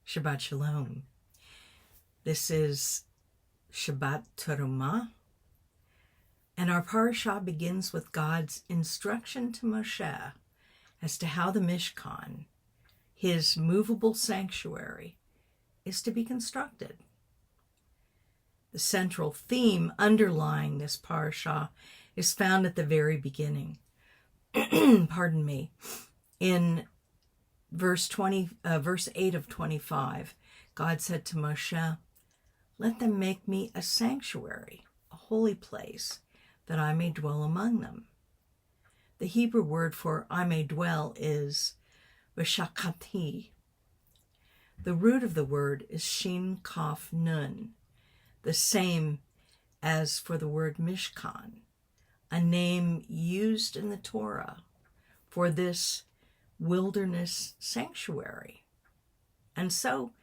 Shabbat Shalom. This is Shabbat Terumah, and our parashah begins with God's instruction to Moshe as to how the Mishkan, his movable sanctuary, is to be constructed. The central theme underlying this parashah is found at the very beginning. Pardon me. In verse 8 of 25, God said to Moshe, "Let them make me a sanctuary, a holy place, that I may dwell among them." The Hebrew word for "I may dwell" is v'shakati. The root of the word is shin kaf nun, the same as for the word Mishkan, a name used in the Torah for this wilderness sanctuary. And so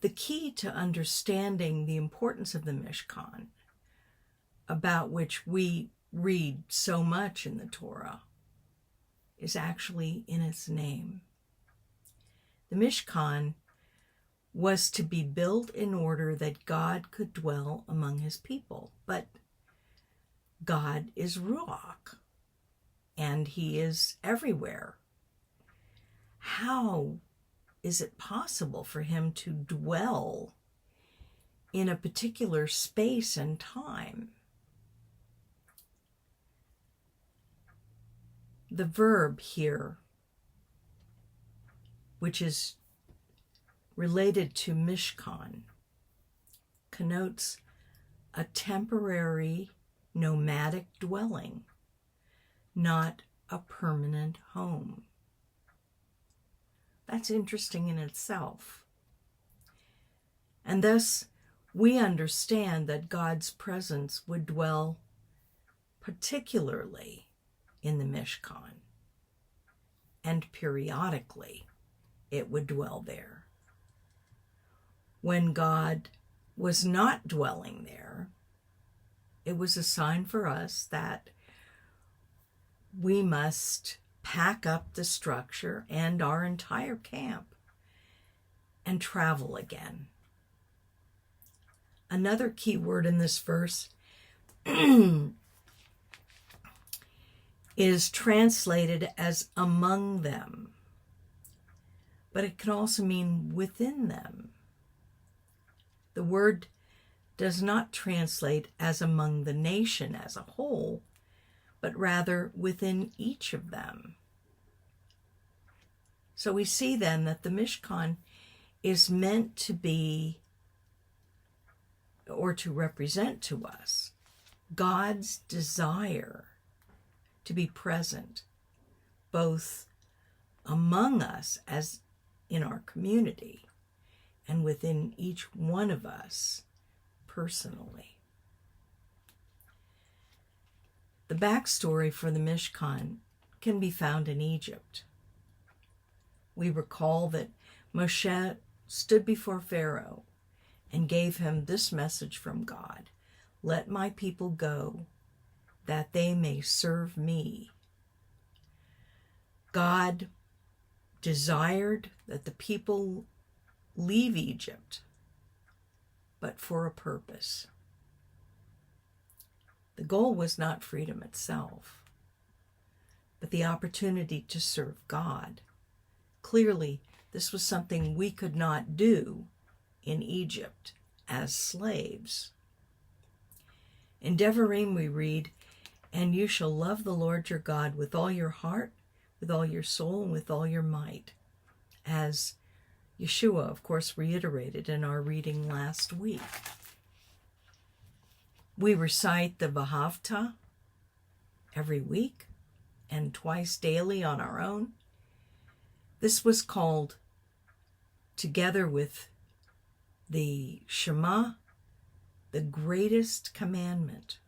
the key to understanding the importance of the Mishkan, about which we read so much in the Torah, is actually in its name. The Mishkan was to be built in order that God could dwell among his people. But God is Ruach, and he is everywhere. How is it possible for him to dwell in a particular space and time? The verb here, which is related to Mishkan, connotes a temporary nomadic dwelling, not a permanent home. That's interesting in itself. And thus, we understand that God's presence would dwell particularly in the Mishkan, and periodically it would dwell there. When God was not dwelling there, it was a sign for us that we must pack up the structure and our entire camp and travel again. Another key word in this verse is translated as among them, but it can also mean within them. The word does not translate as among the nation as a whole, but rather within each of them. So we see then that the Mishkan is meant to be, or to represent to us, God's desire to be present, both among us as in our community and within each one of us personally. The backstory for the Mishkan can be found in Egypt. We recall that Moshe stood before Pharaoh and gave him this message from God: "Let my people go, that they may serve me." God desired that the people leave Egypt, but for a purpose. The goal was not freedom itself, but the opportunity to serve God. Clearly, this was something we could not do in Egypt as slaves. In Devarim we read, "And you shall love the Lord your God with all your heart, with all your soul, and with all your might," as Yeshua, of course, reiterated in our reading last week. We recite the Vahavta every week and twice daily on our own. This was called, together with the Shema, the greatest commandment.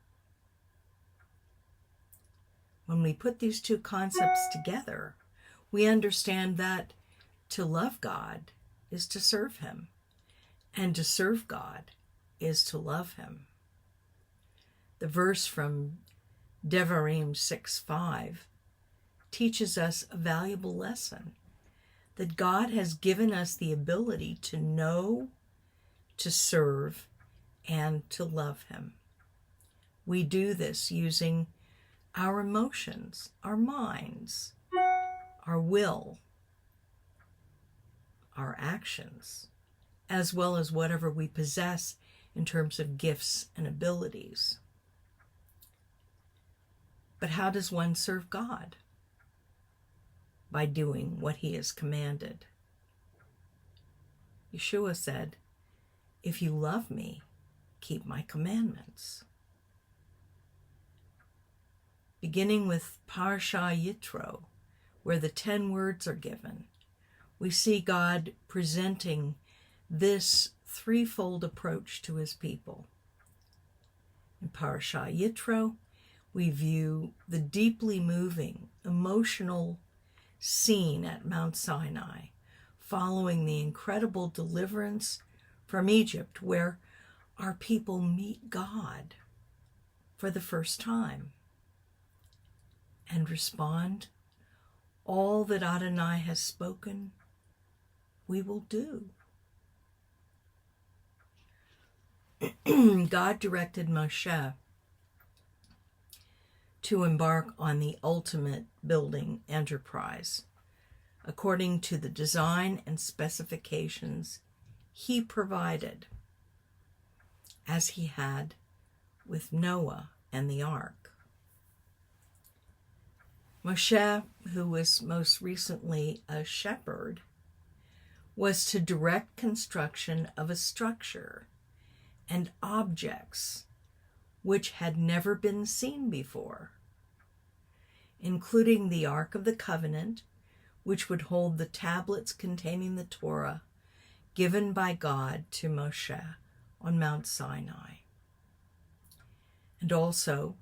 When we put these two concepts together, we understand that to love God is to serve him, and to serve God is to love him. The verse from Devarim 6:5 teaches us a valuable lesson, that God has given us the ability to know, to serve, and to love him. We do this using our emotions, our minds, our will, our actions, as well as whatever we possess in terms of gifts and abilities. But how does one serve God? By doing what he has commanded. Yeshua said, "If you love me, keep my commandments." Beginning with Parsha Yitro, where the 10 words are given, we see God presenting this threefold approach to his people. In Parsha Yitro, we view the deeply moving, emotional scene at Mount Sinai, following the incredible deliverance from Egypt, where our people meet God for the first time and respond, "All that Adonai has spoken, we will do." God directed Moshe to embark on the ultimate building enterprise, according to the design and specifications he provided, as he had with Noah and the ark. Moshe, who was most recently a shepherd, was to direct construction of a structure and objects which had never been seen before, including the Ark of the Covenant, which would hold the tablets containing the Torah given by God to Moshe on Mount Sinai, and also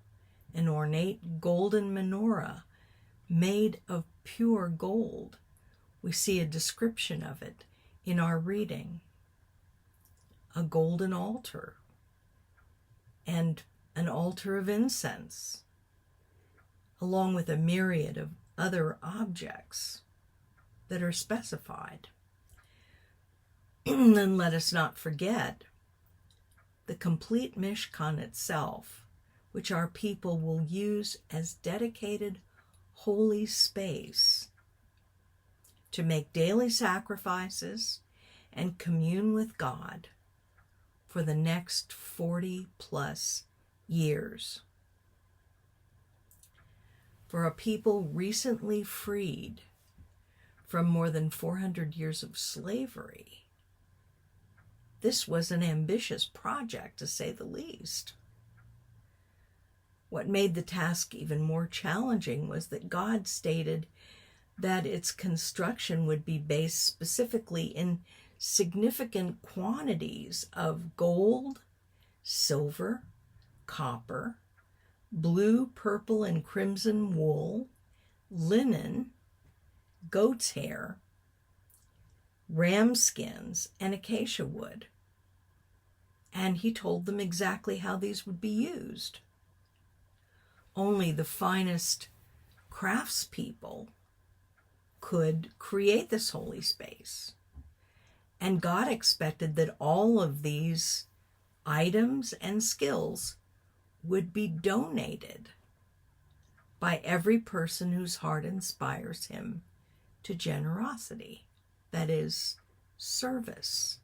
an ornate golden menorah made of pure gold. We see a description of it in our reading. A golden altar and an altar of incense, along with a myriad of other objects that are specified. And let us not forget the complete Mishkan itself, which our people will use as dedicated holy space to make daily sacrifices and commune with God for the next 40 plus years. For a people recently freed from more than 400 years of slavery, this was an ambitious project, to say the least. What made the task even more challenging was that God stated that its construction would be based specifically in significant quantities of gold, silver, copper, blue, purple, and crimson wool, linen, goat's hair, ram skins, and acacia wood. And he told them exactly how these would be used. Only the finest craftspeople could create this holy space. And God expected that all of these items and skills would be donated by every person whose heart inspires him to generosity, that is, service.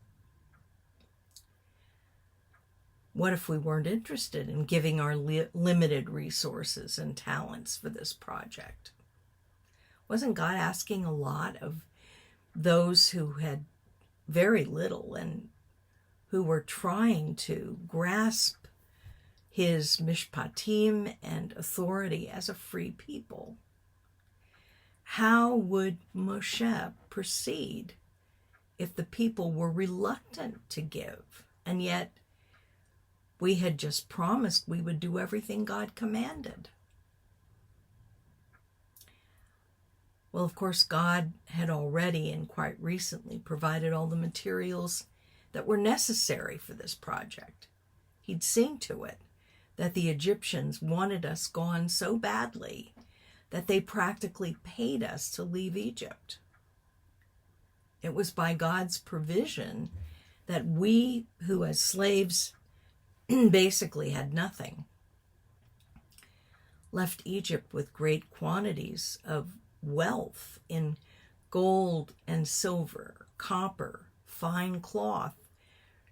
What if we weren't interested in giving our limited resources and talents for this project? Wasn't God asking a lot of those who had very little and who were trying to grasp his mishpatim and authority as a free people? How would Moshe proceed if the people were reluctant to give? And yet we had just promised we would do everything God commanded. Well, of course, God had already and quite recently provided all the materials that were necessary for this project. He'd seen to it that the Egyptians wanted us gone so badly that they practically paid us to leave Egypt. It was by God's provision that we, who as slaves basically had nothing, left Egypt with great quantities of wealth in gold and silver, copper, fine cloth,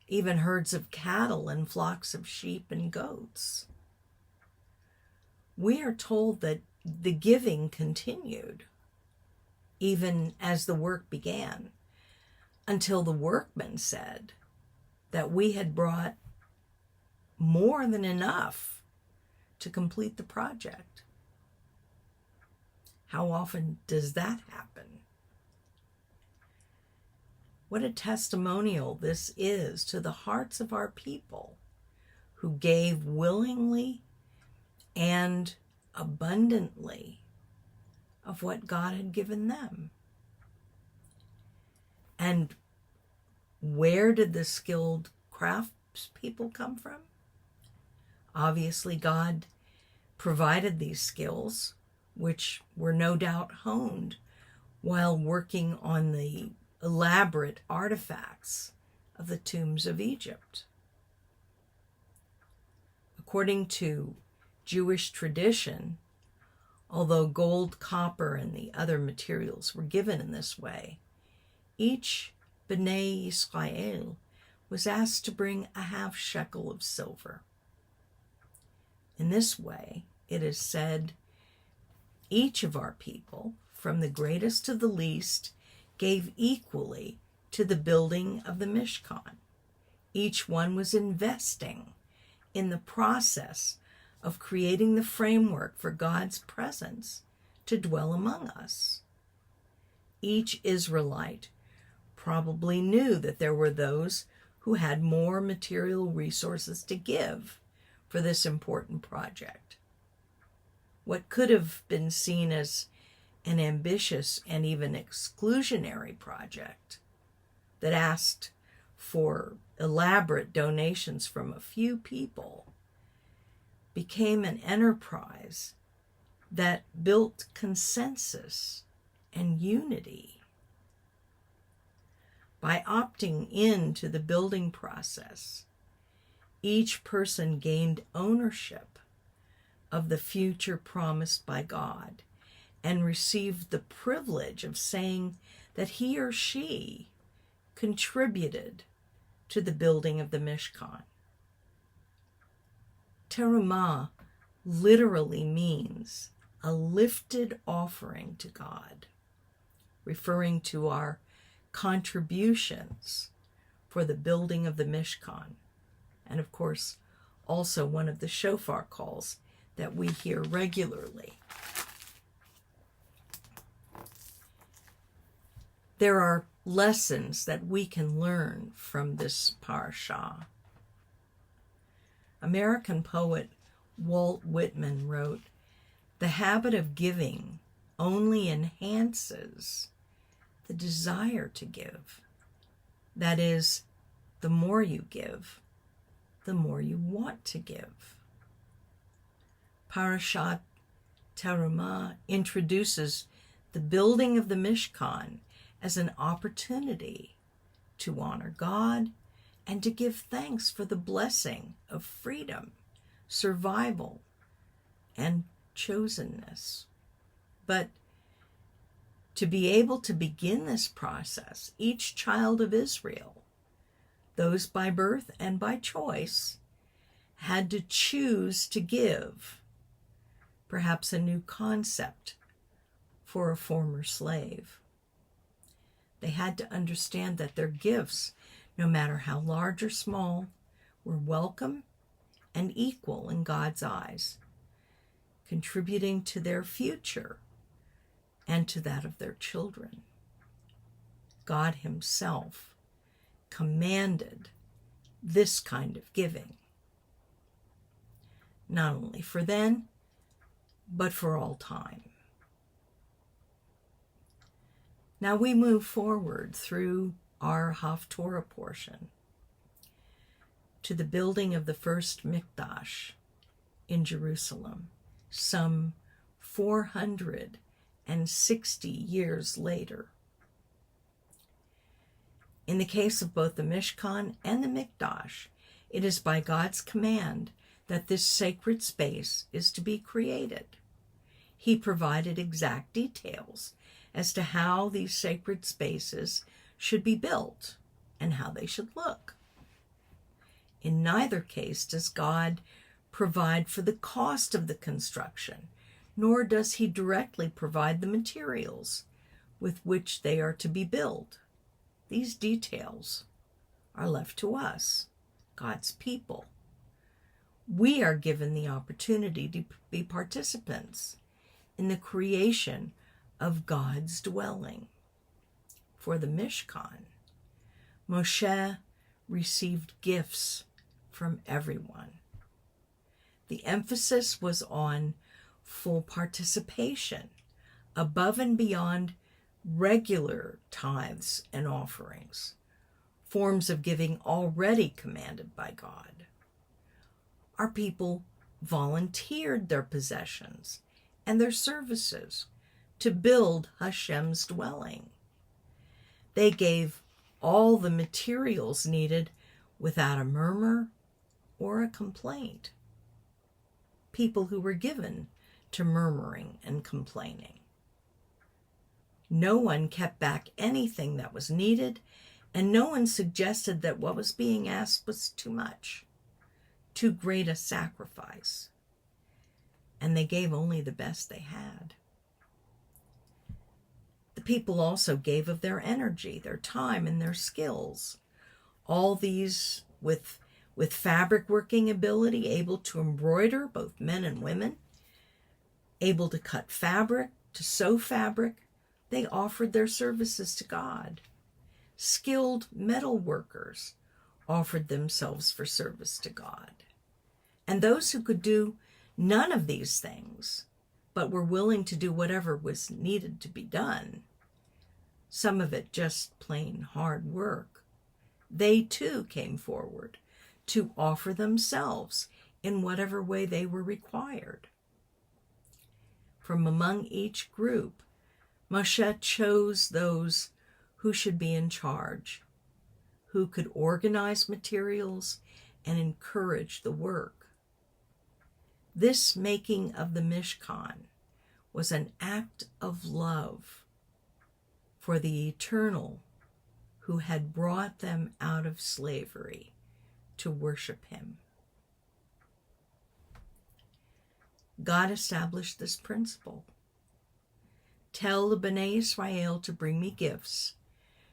even herds of cattle and flocks of sheep and goats. We are told that the giving continued, even as the work began, until the workmen said that we had brought more than enough to complete the project. How often does that happen? What a testimonial this is to the hearts of our people who gave willingly and abundantly of what God had given them. And where did the skilled craftspeople come from? Obviously, God provided these skills, which were no doubt honed while working on the elaborate artifacts of the tombs of Egypt. According to Jewish tradition, although gold, copper, and the other materials were given in this way, each B'nai Yisrael was asked to bring a half shekel of silver. In this way, it is said, each of our people, from the greatest to the least, gave equally to the building of the Mishkan. Each one was investing in the process of creating the framework for God's presence to dwell among us. Each Israelite probably knew that there were those who had more material resources to give for this important project. What could have been seen as an ambitious and even exclusionary project that asked for elaborate donations from a few people became an enterprise that built consensus and unity. By opting into the building process, each person gained ownership of the future promised by God and received the privilege of saying that he or she contributed to the building of the Mishkan. Terumah literally means a lifted offering to God, referring to our contributions for the building of the Mishkan, and of course also one of the shofar calls that we hear regularly. There are lessons that we can learn from this parsha. American poet Walt Whitman wrote, "The habit of giving only enhances the desire to give. That is, the more you give, the more you want to give." Parashat Terumah introduces the building of the Mishkan as an opportunity to honor God and to give thanks for the blessing of freedom, survival, and chosenness. But to be able to begin this process, each child of Israel, those by birth and by choice, had to choose to give, perhaps a new concept for a former slave. They had to understand that their gifts, no matter how large or small, were welcome and equal in God's eyes, contributing to their future and to that of their children. God himself commanded this kind of giving, not only for then, but for all time. Now we move forward through our Haftorah portion to the building of the first Mikdash in Jerusalem, some 460 years later. In the case of both the Mishkan and the Mikdash, it is by God's command that this sacred space is to be created. He provided exact details as to how these sacred spaces should be built and how they should look. In neither case does God provide for the cost of the construction, nor does he directly provide the materials with which they are to be built. These details are left to us, God's people. We are given the opportunity to be participants in the creation of God's dwelling. For the Mishkan, Moshe received gifts from everyone. The emphasis was on full participation, above and beyond regular tithes and offerings, forms of giving already commanded by God. Our people volunteered their possessions and their services to build Hashem's dwelling. They gave all the materials needed without a murmur or a complaint. People who were given to murmuring and complaining. No one kept back anything that was needed, and no one suggested that what was being asked was too much, too great a sacrifice. And they gave only the best they had. The people also gave of their energy, their time, and their skills. All these with fabric working ability, able to embroider, both men and women, able to cut fabric, to sew fabric. They offered their services to God. Skilled metal workers offered themselves for service to God. And those who could do none of these things, but were willing to do whatever was needed to be done, some of it just plain hard work, they too came forward to offer themselves in whatever way they were required. From among each group, Moshe chose those who should be in charge, who could organize materials and encourage the work. This making of the Mishkan was an act of love for the Eternal who had brought them out of slavery to worship him. God established this principle. Tell the Bnei Israel to bring me gifts.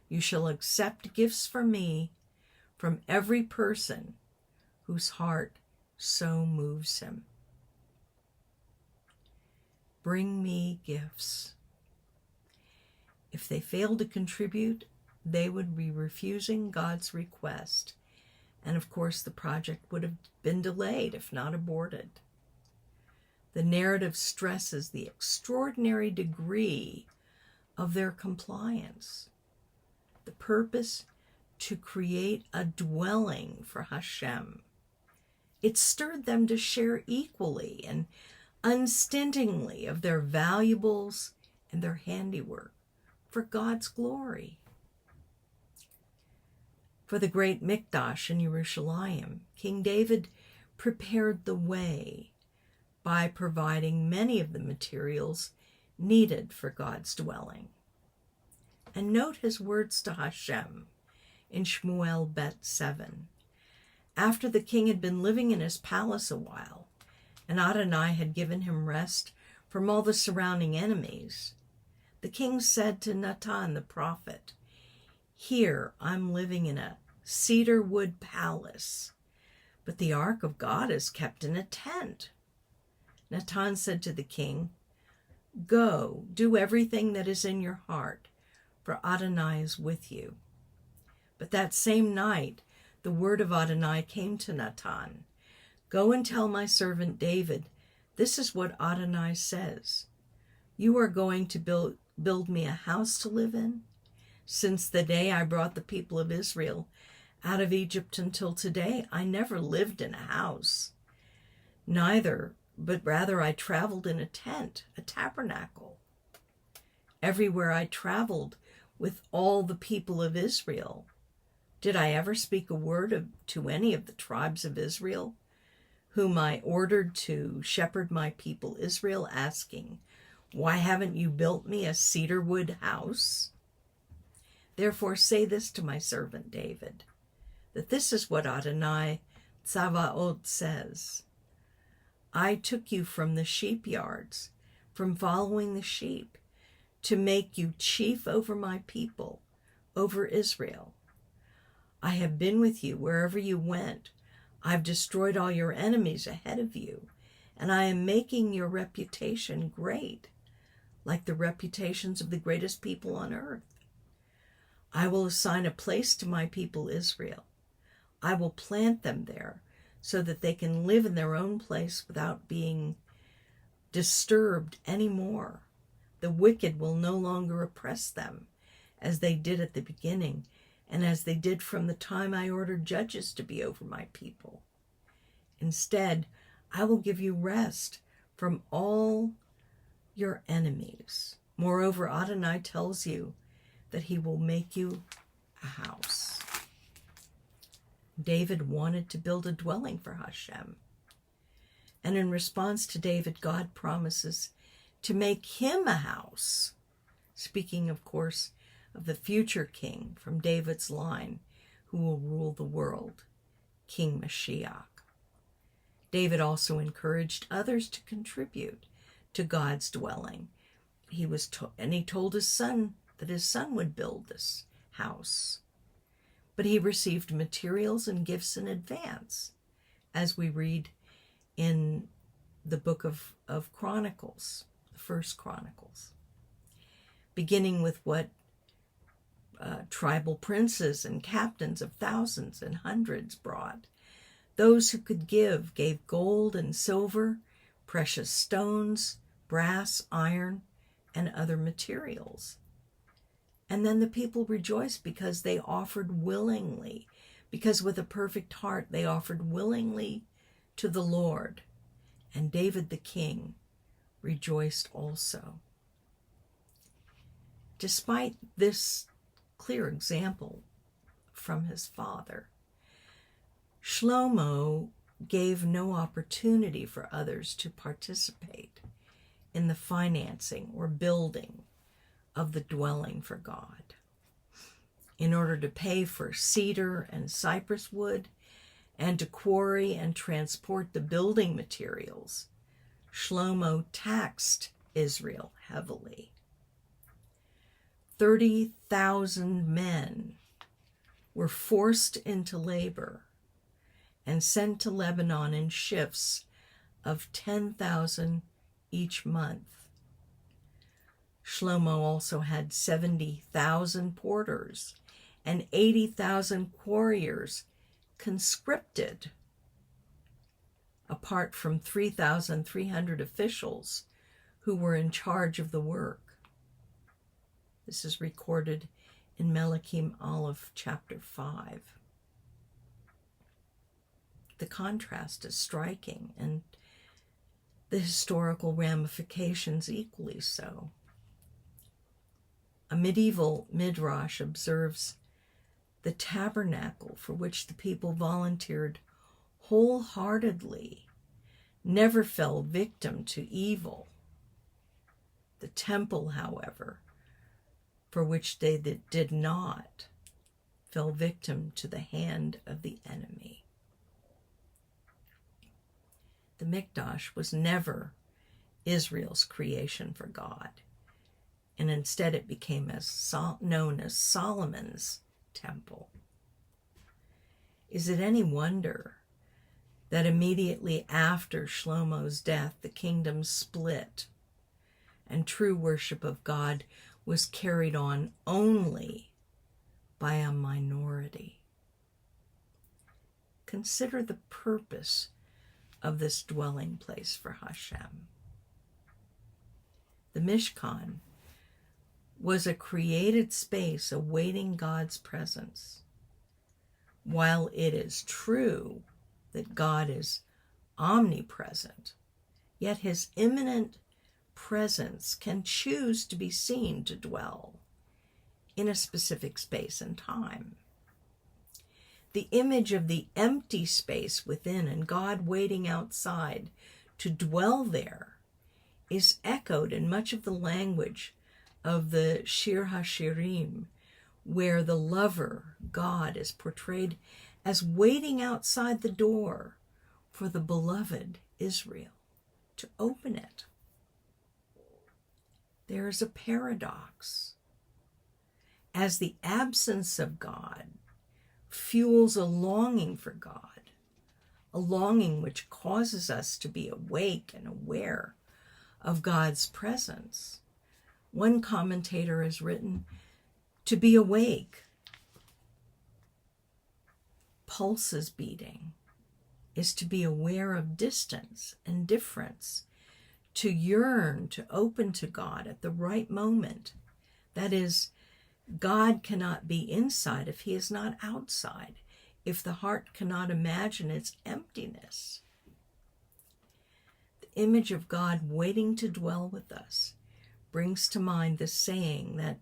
You shall accept gifts from me, from every person whose heart so moves him. Bring me gifts. If they failed to contribute, they would be refusing God's request. And of course, the project would have been delayed, if not aborted. The narrative stresses the extraordinary degree of their compliance. The purpose to create a dwelling for Hashem. It stirred them to share equally and unstintingly of their valuables and their handiwork for God's glory. For the great Mikdash in Jerusalem, King David prepared the way by providing many of the materials needed for God's dwelling. And note his words to Hashem in Shmuel Bet 7. After the king had been living in his palace a while, and Adonai had given him rest from all the surrounding enemies, the king said to Natan the prophet, "Here I'm living in a cedar wood palace, but the ark of God is kept in a tent." Natan said to the king, "Go, do everything that is in your heart, for Adonai is with you." But that same night, the word of Adonai came to Natan. "Go and tell my servant David, this is what Adonai says. You are going to build me a house to live in? Since the day I brought the people of Israel out of Egypt until today, I never lived in a house. But rather I traveled in a tent, a tabernacle. Everywhere I traveled with all the people of Israel, Did I ever speak a word to any of the tribes of Israel, whom I ordered to shepherd my people Israel, asking, why haven't you built me a cedar wood house? Therefore say this to my servant David, that this is what Adonai Tzavaot says. I took you from the sheep yards, from following the sheep, to make you chief over my people, over Israel. I have been with you wherever you went. I've destroyed all your enemies ahead of you, and I am making your reputation great, like the reputations of the greatest people on earth. I will assign a place to my people Israel. I will plant them there so that they can live in their own place without being disturbed anymore. The wicked will no longer oppress them as they did at the beginning, and as they did from the time I ordered judges to be over my people. Instead, I will give you rest from all your enemies. Moreover, Adonai tells you that he will make you a house. David wanted to build a dwelling for Hashem. And in response to David, God promises to make him a house. Speaking, of course, of the future king from David's line who will rule the world, King Mashiach. David also encouraged others to contribute to God's dwelling. He told his son that his son would build this house. But he received materials and gifts in advance, as we read in the book of Chronicles, the first Chronicles, beginning with what tribal princes and captains of thousands and hundreds brought. Those who could give gave gold and silver, precious stones, brass, iron, and other materials. And then the people rejoiced because they offered willingly, because with a perfect heart they offered willingly to the Lord. And David the king rejoiced also. Despite this clear example from his father, Shlomo gave no opportunity for others to participate in the financing or building of the dwelling for God. In order to pay for cedar and cypress wood and to quarry and transport the building materials, Shlomo taxed Israel heavily. 30,000 men were forced into labor and sent to Lebanon in shifts of 10,000 each month. Shlomo also had 70,000 porters and 80,000 quarriers conscripted, apart from 3,300 officials who were in charge of the work. This is recorded in Melachim Aleph, chapter 5. The contrast is striking, and the historical ramifications equally so. A medieval midrash observes the tabernacle for which the people volunteered wholeheartedly never fell victim to evil. The temple, however, for which they did not, fell victim to the hand of the enemy. The Mikdash was never Israel's creation for God, and instead it became known as Solomon's temple. Is it any wonder that immediately after Shlomo's death, the kingdom split, and true worship of God was carried on only by a minority? Consider the purpose of this dwelling place for Hashem. The Mishkan was a created space awaiting God's presence. While it is true that God is omnipresent, yet his immanent presence can choose to be seen to dwell in a specific space and time. The image of the empty space within and God waiting outside to dwell there is echoed in much of the language of the Shir HaShirim, where the lover, God, is portrayed as waiting outside the door for the beloved Israel to open it. There is a paradox. As the absence of God fuels a longing for God, a longing which causes us to be awake and aware of God's presence. One commentator has written, to be awake, pulses beating, is to be aware of distance and difference, to yearn, to open to God at the right moment. That is, God cannot be inside if he is not outside, if the heart cannot imagine its emptiness. The image of God waiting to dwell with us brings to mind the saying that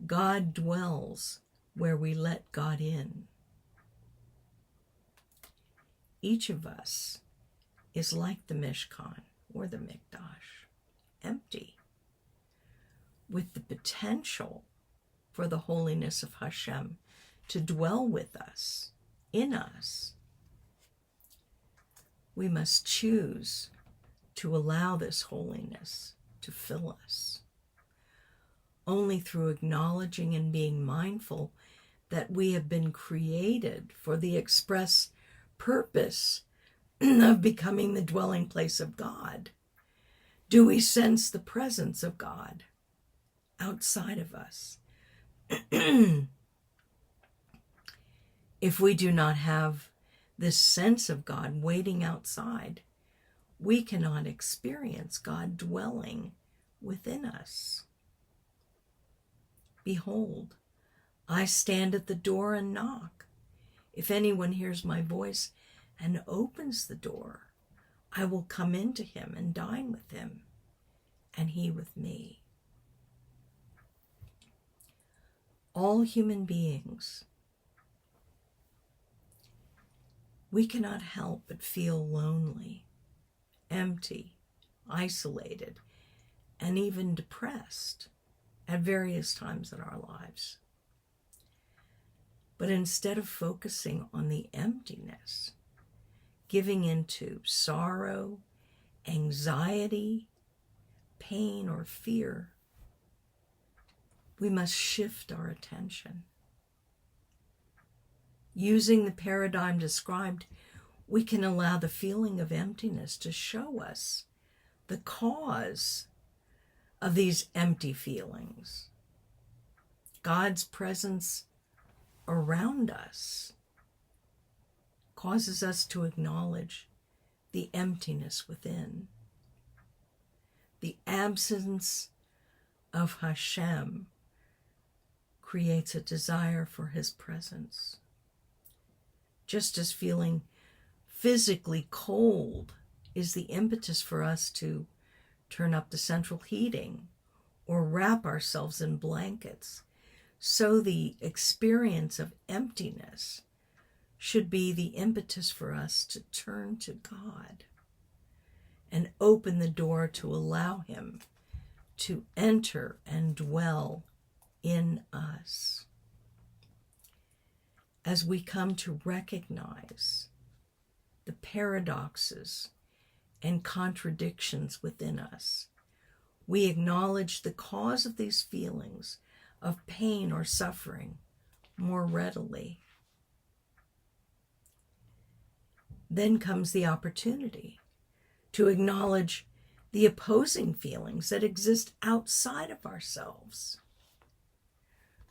God dwells where we let God in. Each of us is like the Mishkan or the Mikdash, empty, with the potential for the holiness of Hashem to dwell with us, in us. We must choose to allow this holiness to fill us. Only through acknowledging and being mindful that we have been created for the express purpose of becoming the dwelling place of God do we sense the presence of God outside of us. If we do not have this sense of God waiting outside, we cannot experience God dwelling within us. Behold, I stand at the door and knock. If anyone hears my voice and opens the door, I will come into him and dine with him, and he with me. All human beings, we cannot help but feel lonely, empty, isolated, and even depressed at various times in our lives. But instead of focusing on the emptiness, giving into sorrow, anxiety, pain, or fear, we must shift our attention. Using the paradigm described, we can allow the feeling of emptiness to show us the cause of these empty feelings. God's presence around us causes us to acknowledge the emptiness within. The absence of Hashem creates a desire for his presence. Just as feeling physically cold is the impetus for us to turn up the central heating or wrap ourselves in blankets, so the experience of emptiness should be the impetus for us to turn to God and open the door to allow him to enter and dwell in us. As we come to recognize the paradoxes and contradictions within us, we acknowledge the cause of these feelings of pain or suffering more readily. Then comes the opportunity to acknowledge the opposing feelings that exist outside of ourselves.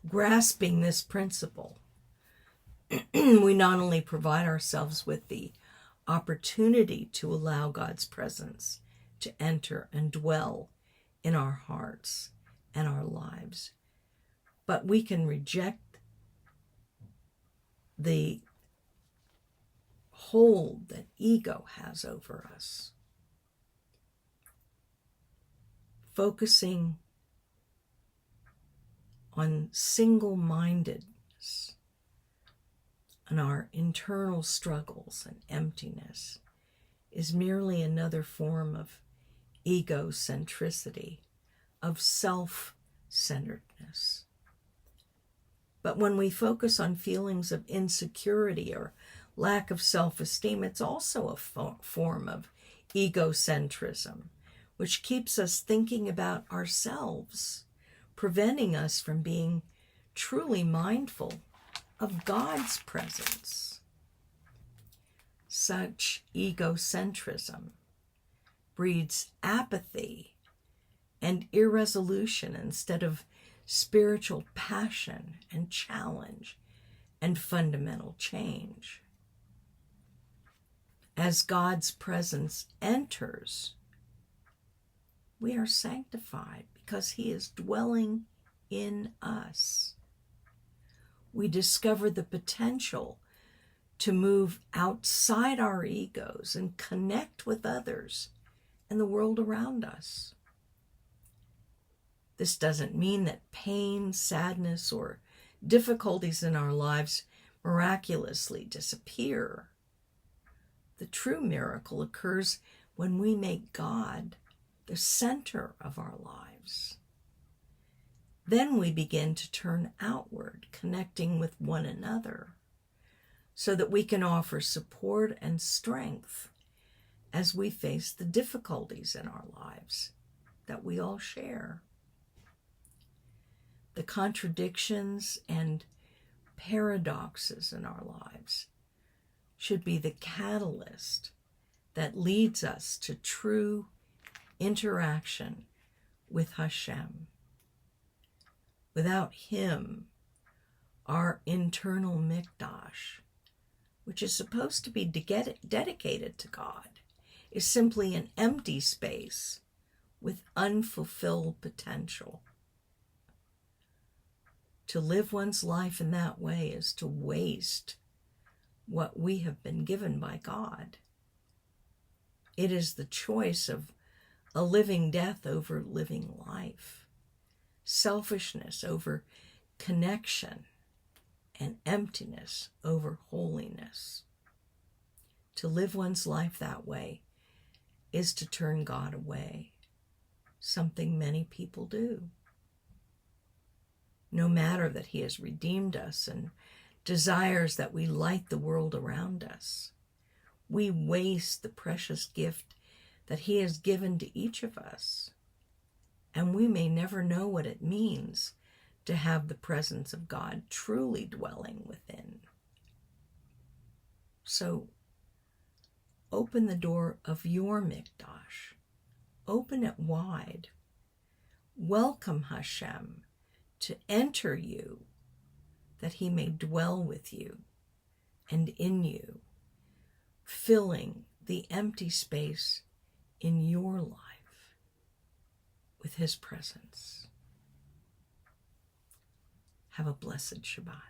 Grasping this principle, we not only provide ourselves with the opportunity to allow God's presence to enter and dwell in our hearts and our lives, but we can reject the hold that ego has over us, focusing on single-mindedness, and our internal struggles and emptiness is merely another form of egocentricity, of self-centeredness. But when we focus on feelings of insecurity or lack of self-esteem, it's also a form of egocentrism, which keeps us thinking about ourselves, preventing us from being truly mindful of God's presence. Such egocentrism breeds apathy and irresolution instead of spiritual passion and challenge and fundamental change. As God's presence enters, we are sanctified because He is dwelling in us. We discover the potential to move outside our egos and connect with others and the world around us. This doesn't mean that pain, sadness, or difficulties in our lives miraculously disappear. The true miracle occurs when we make God the center of our lives. Then we begin to turn outward, connecting with one another, so that we can offer support and strength as we face the difficulties in our lives that we all share. The contradictions and paradoxes in our lives should be the catalyst that leads us to true interaction with Hashem. Without Him, our internal mikdash, which is supposed to be dedicated to God, is simply an empty space with unfulfilled potential. To live one's life in that way is to waste what we have been given by God. It is the choice of a living death over living life, selfishness over connection, and emptiness over holiness. To live one's life that way is to turn God away, something many people do. No matter that He has redeemed us and desires that we light the world around us, we waste the precious gift that He has given to each of us, and we may never know what it means to have the presence of God truly dwelling within. So, open the door of your mikdash. Open it wide. Welcome Hashem to enter you, that He may dwell with you and in you, filling the empty space in your life with His presence. Have a blessed Shabbat.